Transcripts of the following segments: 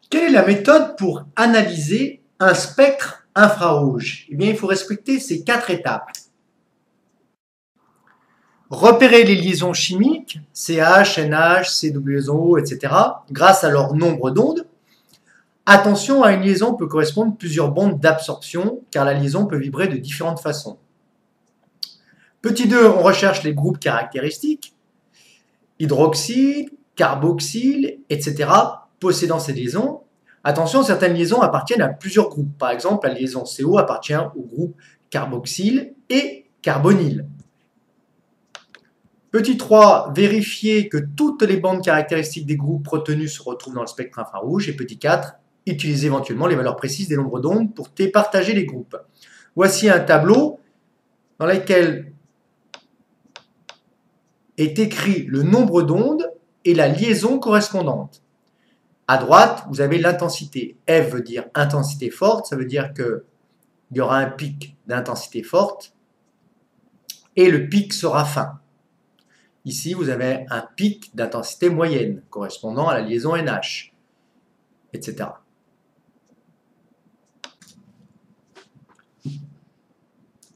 Quelle est la méthode pour analyser un spectre infrarouge? Eh bien, il faut respecter ces 4 étapes. Repérer les liaisons chimiques, CH, NH, CW, etc., grâce à leur nombre d'ondes. Attention, à une liaison peut correspondre plusieurs bandes d'absorption, car la liaison peut vibrer de différentes façons. Petit 2, on recherche les groupes caractéristiques, hydroxyle, carboxyle, etc., possédant ces liaisons. Attention, certaines liaisons appartiennent à plusieurs groupes. Par exemple, la liaison CO appartient au groupe carboxyle et carbonyle. Petit 3, vérifier que toutes les bandes caractéristiques des groupes retenus se retrouvent dans le spectre infrarouge. Et petit 4, utiliser éventuellement les valeurs précises des nombres d'ondes pour départager les groupes. Voici un tableau dans lequel est écrit le nombre d'ondes et la liaison correspondante. À droite, vous avez l'intensité. F veut dire intensité forte, ça veut dire qu'il y aura un pic d'intensité forte et le pic sera fin. Ici, vous avez un pic d'intensité moyenne correspondant à la liaison NH, etc.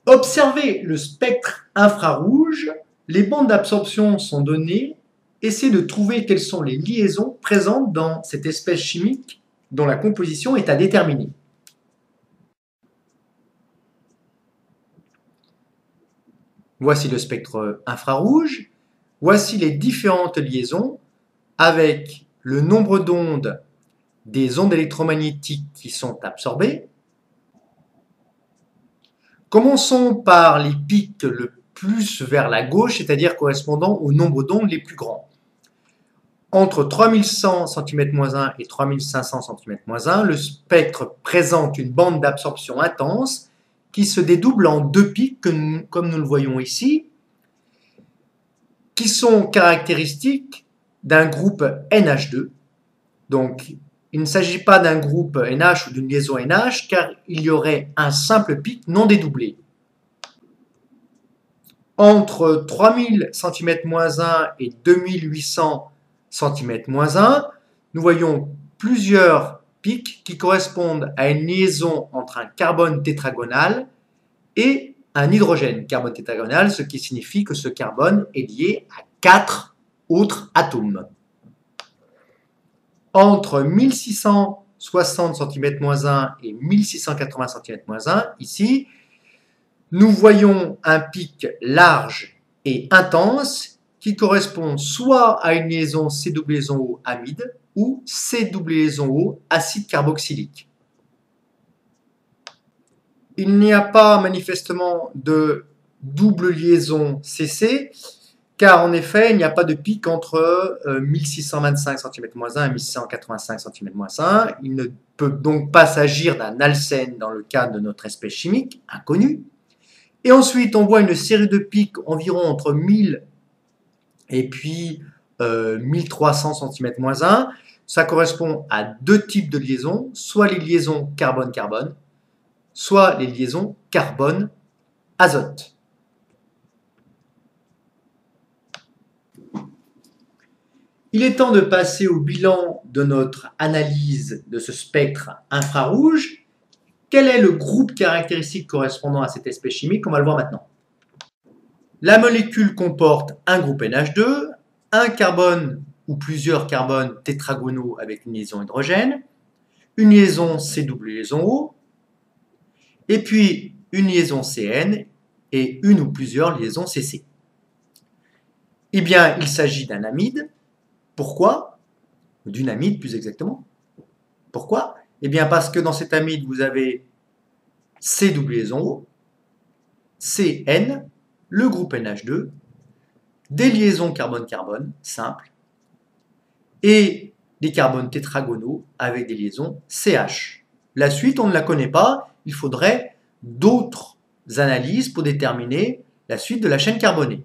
Observez le spectre infrarouge. Les bandes d'absorption sont données. Essayez de trouver quelles sont les liaisons présentes dans cette espèce chimique dont la composition est à déterminer. Voici le spectre infrarouge. Voici les différentes liaisons avec le nombre d'ondes des ondes électromagnétiques qui sont absorbées. Commençons par les pics le plus vers la gauche, c'est-à-dire correspondant au nombre d'ondes les plus grands. Entre 3100 cm-1 et 3500 cm-1, le spectre présente une bande d'absorption intense qui se dédouble en 2 pics, comme nous le voyons ici, qui sont caractéristiques d'un groupe NH2. Donc, il ne s'agit pas d'un groupe NH ou d'une liaison NH, car il y aurait un simple pic non dédoublé. Entre 3000 cm-1 et 2800 cm-1, nous voyons plusieurs pics qui correspondent à une liaison entre un carbone tétragonal et un hydrogène carbone tétragonal, ce qui signifie que ce carbone est lié à 4 autres atomes. Entre 1660 cm-1 et 1680 cm-1, ici, nous voyons un pic large et intense qui correspond soit à une liaison C-O amide ou C-O acide carboxylique. Il n'y a pas manifestement de double liaison CC, car en effet, il n'y a pas de pic entre 1625 cm-1 et 1685 cm-1. Il ne peut donc pas s'agir d'un alcène dans le cas de notre espèce chimique, inconnue. Et ensuite, on voit une série de pics environ entre 1000 et puis 1300 cm-1. Ça correspond à 2 types de liaisons, soit les liaisons carbone-carbone, soit les liaisons carbone-azote. Il est temps de passer au bilan de notre analyse de ce spectre infrarouge. Quel est le groupe caractéristique correspondant à cette espèce chimique? On va le voir maintenant. La molécule comporte un groupe NH2, un carbone ou plusieurs carbones tétragonaux avec une liaison hydrogène, une liaison CO, et puis une liaison CN et une ou plusieurs liaisons CC. Eh bien, il s'agit d'un amide. Pourquoi? D'une amide plus exactement. Pourquoi? Eh bien parce que dans cet amide, vous avez CO, CN, le groupe NH2, des liaisons carbone-carbone simples et des carbones tétragonaux avec des liaisons CH. La suite, on ne la connaît pas. Il faudrait d'autres analyses pour déterminer la suite de la chaîne carbonée.